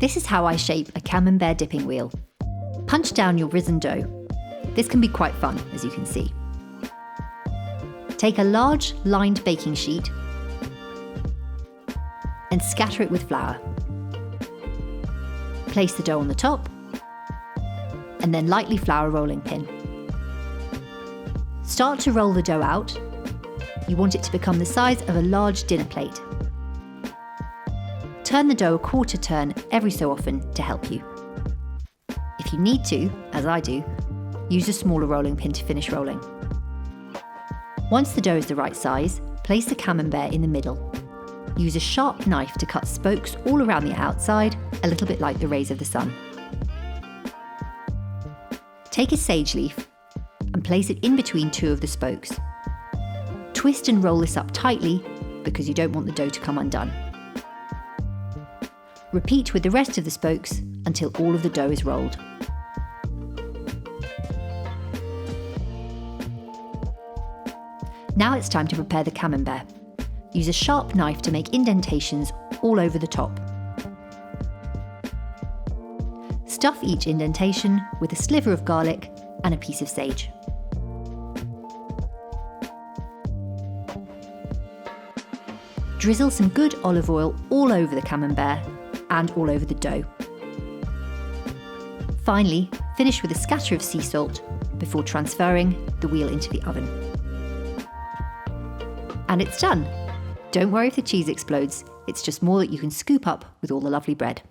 This is how I shape a Camembert dipping wheel. Punch down your risen dough. This can be quite fun, as you can see. Take a large lined baking sheet and scatter it with flour. Place the dough on the top and then lightly flour a rolling pin. Start to roll the dough out. You want it to become the size of a large dinner plate. Turn the dough a quarter turn every so often to help you. If you need to, as I do, use a smaller rolling pin to finish rolling. Once the dough is the right size, place the camembert in the middle. Use a sharp knife to cut spokes all around the outside, a little bit like the rays of the sun. Take a sage leaf and place it in between two of the spokes. Twist and roll this up tightly because you don't want the dough to come undone. Repeat with the rest of the spokes until all of the dough is rolled. Now it's time to prepare the camembert. Use a sharp knife to make indentations all over the top. Stuff each indentation with a sliver of garlic and a piece of sage. Drizzle some good olive oil all over the camembert and all over the dough. Finally, finish with a scatter of sea salt before transferring the wheel into the oven. And it's done! Don't worry if the cheese explodes, it's just more that you can scoop up with all the lovely bread.